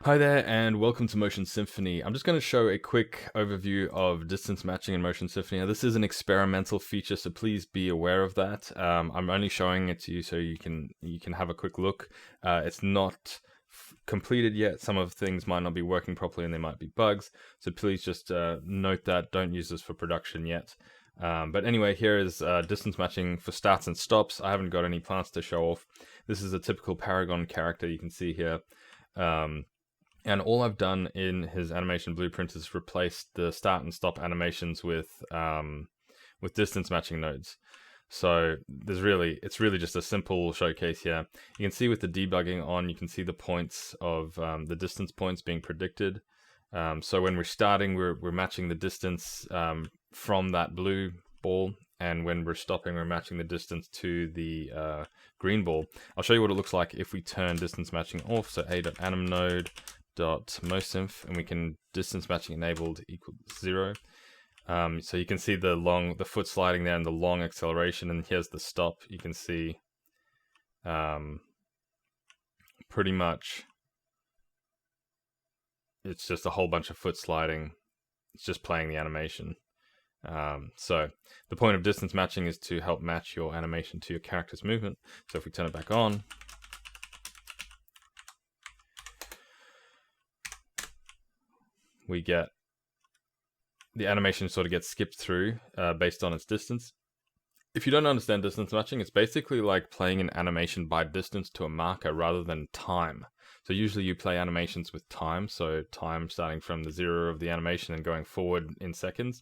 Hi there, and welcome to Motion Symphony. I'm just going to show a quick overview of distance matching in Motion Symphony. Now, this is an experimental feature, so please be aware of that. I'm only showing it to you so you can have a quick look. It's not completed yet. Some of things might not be working properly, and there might be bugs. So please just note that. Don't use this for production yet. But anyway, here is distance matching for starts and stops. I haven't got any plants to show off. This is a typical Paragon character you can see here. And all I've done in his animation blueprint is replace the start and stop animations with distance matching nodes. So it's really just a simple showcase here. You can see with the debugging on, you can see the points of the distance points being predicted. So when we're starting, we're matching the distance from that blue ball, and when we're stopping, we're matching the distance to the green ball. I'll show you what it looks like if we turn distance matching off. So a.anim node .mosymph, and we can distance matching enabled equal 0. So you can see the foot sliding there and the long acceleration, and here's the stop. You can see pretty much it's just a whole bunch of foot sliding. It's just playing the animation. So the point of distance matching is to help match your animation to your character's movement. So if we turn it back on, we get the animation sort of gets skipped through based on its distance. If you don't understand distance matching, it's basically like playing an animation by distance to a marker rather than time. So usually you play animations with time, so time starting from the 0 of the animation and going forward in seconds.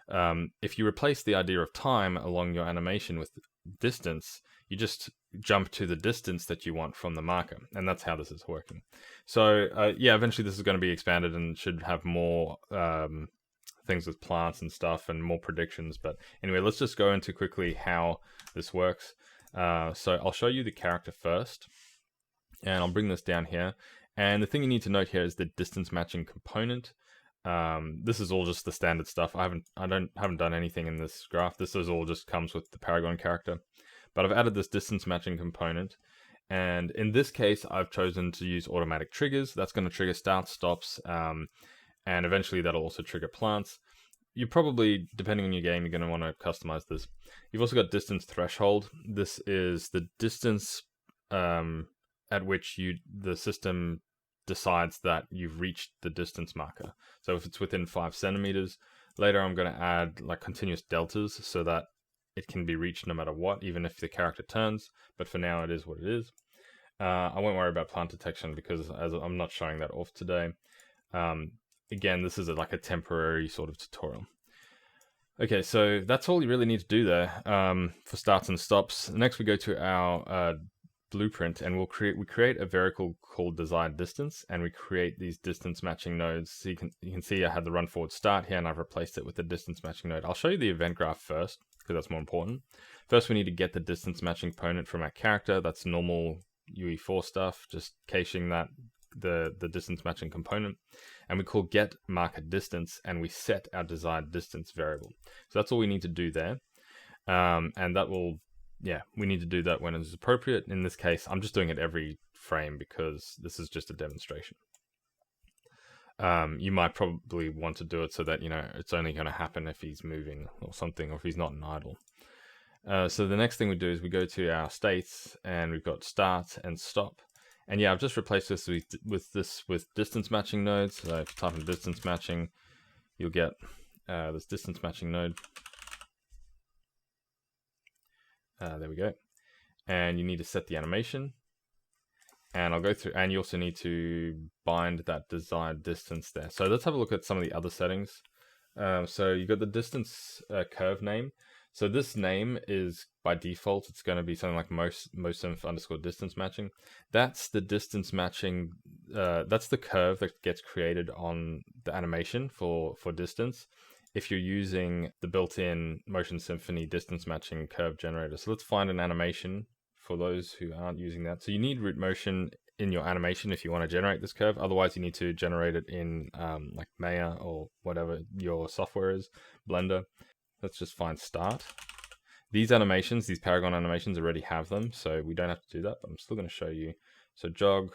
If you replace the idea of time along your animation with distance, you just jump to the distance that you want from the marker, and that's how this is working. So yeah, eventually this is going to be expanded and should have more things with plants and stuff and more predictions. But anyway, let's just go into quickly how this works. So I'll show you the character first, and I'll bring this down here. And the thing you need to note here is the distance matching component. This is all just the standard stuff. I haven't done anything in this graph. This is all just comes with the Paragon character. But I've added this distance matching component, and in this case, I've chosen to use automatic triggers. That's going to trigger starts, stops, and eventually that'll also trigger plants. You probably, depending on your game, you're going to want to customize this. You've also got distance threshold. This is the distance at which the system decides that you've reached the distance marker. So if it's within 5 centimeters, later I'm going to add like continuous deltas so that it can be reached no matter what, even if the character turns. But for now, it is what it is. I won't worry about plant detection because as I'm not showing that off today. Again, this is like a temporary sort of tutorial. Okay, so that's all you really need to do there for starts and stops. Next, we go to our blueprint, and we create a variable called desired distance, and we create these distance matching nodes. So you can see I had the run forward start here, and I've replaced it with the distance matching node. I'll show you the event graph first because that's more important. First, we need to get the distance matching component from our character. That's normal UE4 stuff, just caching that the distance matching component, and we call get marker distance, and we set our desired distance variable. So that's all we need to do there, and that will. Yeah, we need to do that when it is appropriate. In this case, I'm just doing it every frame because this is just a demonstration. You might probably want to do it so that, it's only going to happen if he's moving or something, or if he's not an idle. So the next thing we do is we go to our states, and we've got start and stop. And yeah, I've just replaced this with distance matching nodes. So if you type in distance matching, you'll get this distance matching node. There we go. And you need to set the animation. And I'll go through, and you also need to bind that desired distance there. So let's have a look at some of the other settings. So you've got the distance curve name. So this name is by default, it's going to be something like mosymph underscore distance matching. That's the distance matching, that's the curve that gets created on the animation for distance if you're using the built-in Motion Symphony distance matching curve generator. So let's find an animation for those who aren't using that. So you need root motion in your animation if you want to generate this curve. Otherwise, you need to generate it in like Maya or whatever your software is, Blender. Let's just find start. These animations, these Paragon animations already have them, so we don't have to do that, but I'm still going to show you. So jog,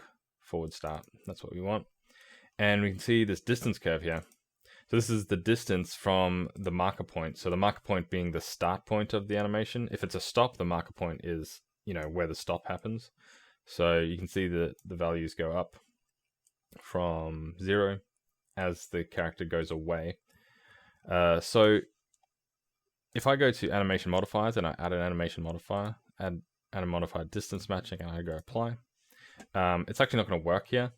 forward start. That's what we want. And we can see this distance curve here. So this is the distance from the marker point. So the marker point being the start point of the animation. If it's a stop, the marker point is, where the stop happens. So you can see that the values go up from 0 as the character goes away. So if I go to animation modifiers and I add an animation modifier, add a modifier distance matching, and I go apply, it's actually not going to work here.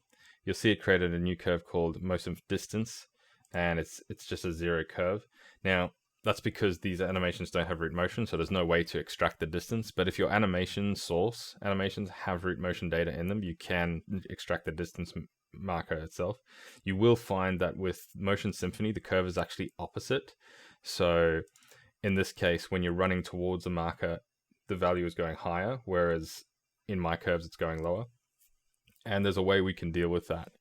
You'll see it created a new curve called motion distance, and it's just a 0 curve. Now, that's because these animations don't have root motion, so there's no way to extract the distance. But if your animation source animations have root motion data in them, you can extract the distance marker itself. You will find that with Motion Symphony, the curve is actually opposite. So in this case, when you're running towards a marker, the value is going higher, whereas in my curves, it's going lower. And there's a way we can deal with that.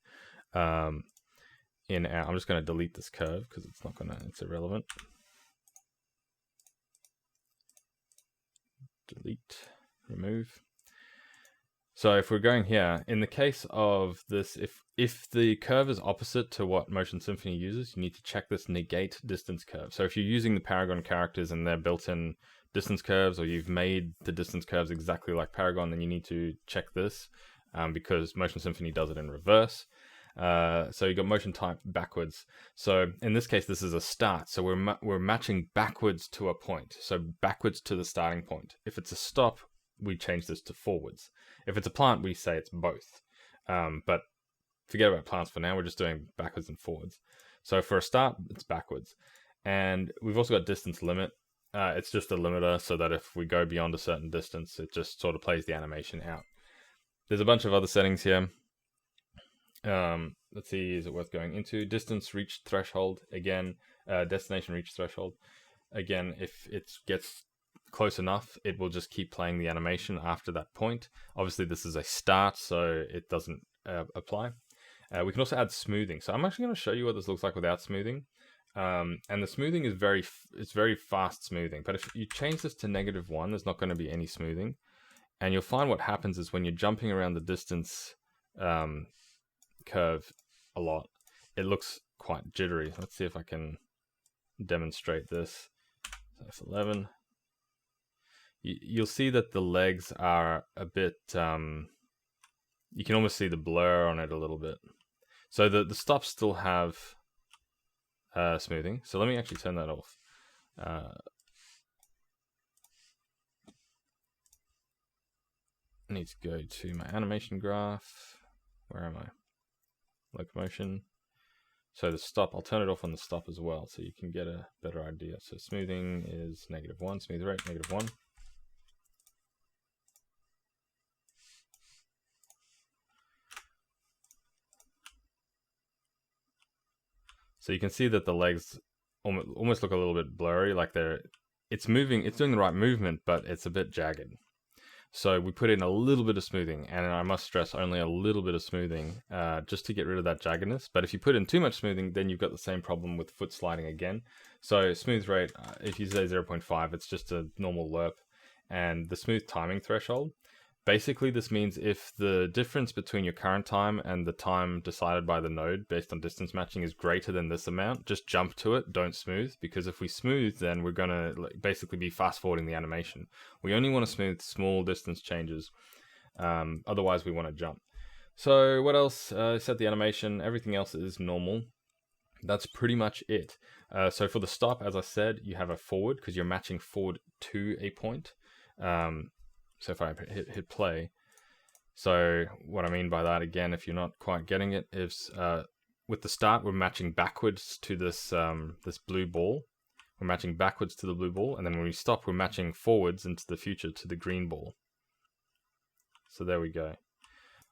I'm just going to delete this curve because it's irrelevant. Delete, remove. So if we're going here, in the case of this, if the curve is opposite to what Motion Symphony uses, you need to check this negate distance curve. So if you're using the Paragon characters and their built-in distance curves, or you've made the distance curves exactly like Paragon, then you need to check this because Motion Symphony does it in reverse. So you got motion type backwards. So in this case, this is a start. So we're matching backwards to a point. So backwards to the starting point. If it's a stop, we change this to forwards. If it's a plant, we say it's both. But forget about plants for now. We're just doing backwards and forwards. So for a start, it's backwards. And we've also got distance limit. It's just a limiter so that if we go beyond a certain distance, it just sort of plays the animation out. There's a bunch of other settings here. Let's see, is it worth going into? Distance reached threshold. Again, destination reached threshold. Again, if it gets close enough, it will just keep playing the animation after that point. Obviously, this is a start, so it doesn't apply. We can also add smoothing. So I'm actually going to show you what this looks like without smoothing. And the smoothing is very fast smoothing. But if you change this to -1, there's not going to be any smoothing. And you'll find what happens is when you're jumping around the distance curve a lot, it looks quite jittery. Let's see if I can demonstrate this. So that's 11. You'll see that the legs are a bit, you can almost see the blur on it a little bit. So the stops still have smoothing. So let me actually turn that off. I need to go to my animation graph. Where am I? Locomotion. So the stop, I'll turn it off on the stop as well, so you can get a better idea. So smoothing is -1, smooth rate -1. So you can see that the legs almost look a little bit blurry, like it's moving, it's doing the right movement, but it's a bit jagged. So we put in a little bit of smoothing, and I must stress only a little bit of smoothing, just to get rid of that jaggedness. But if you put in too much smoothing, then you've got the same problem with foot sliding again. So smooth rate, if you say 0.5, it's just a normal lerp. And the smooth timing threshold, basically this means if the difference between your current time and the time decided by the node based on distance matching is greater than this amount, just jump to it, don't smooth, because if we smooth, then we're going to basically be fast forwarding the animation. We only want to smooth small distance changes, otherwise we want to jump. So what else? Set the animation, everything else is normal. That's pretty much it. So for the stop, as I said, you have a forward because you're matching forward to a point. So if I hit play, so what I mean by that, again, if you're not quite getting it, is with the start, we're matching backwards to this this blue ball. We're matching backwards to the blue ball, and then when we stop, we're matching forwards into the future to the green ball. So there we go.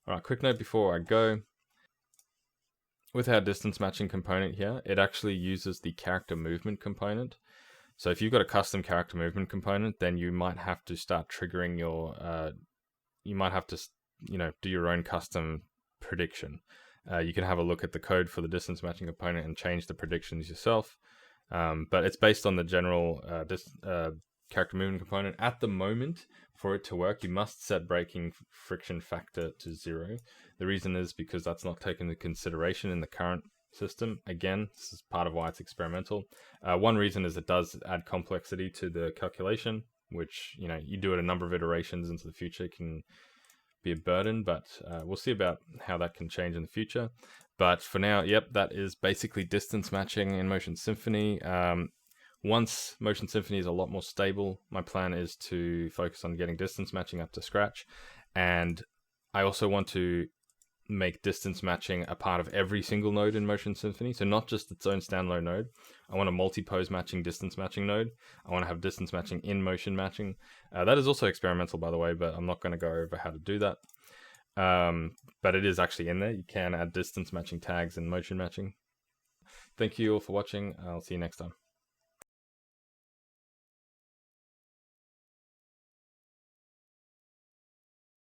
All right, quick note before I go. With our distance matching component here, it actually uses the character movement component. So if you've got a custom character movement component, then you might have to start triggering your, you might have to, do your own custom prediction. You can have a look at the code for the distance matching component and change the predictions yourself. But it's based on the general character movement component. At the moment, for it to work, you must set braking friction factor to 0. The reason is because that's not taken into consideration in the current system. Again, this is part of why it's experimental. One reason is it does add complexity to the calculation, which, you know, you do it a number of iterations into the future can be a burden, but we'll see about how that can change in the future. But for now, yep, that is basically distance matching in Motion Symphony. Once Motion Symphony is a lot more stable, my plan is to focus on getting distance matching up to scratch. And I also want to make distance matching a part of every single node in Motion Symphony. So not just its own standalone node. I want a multi-pose matching distance matching node. I want to have distance matching in motion matching. That is also experimental, by the way, but I'm not going to go over how to do that. But it is actually in there. You can add distance matching tags in motion matching. Thank you all for watching. I'll see you next time.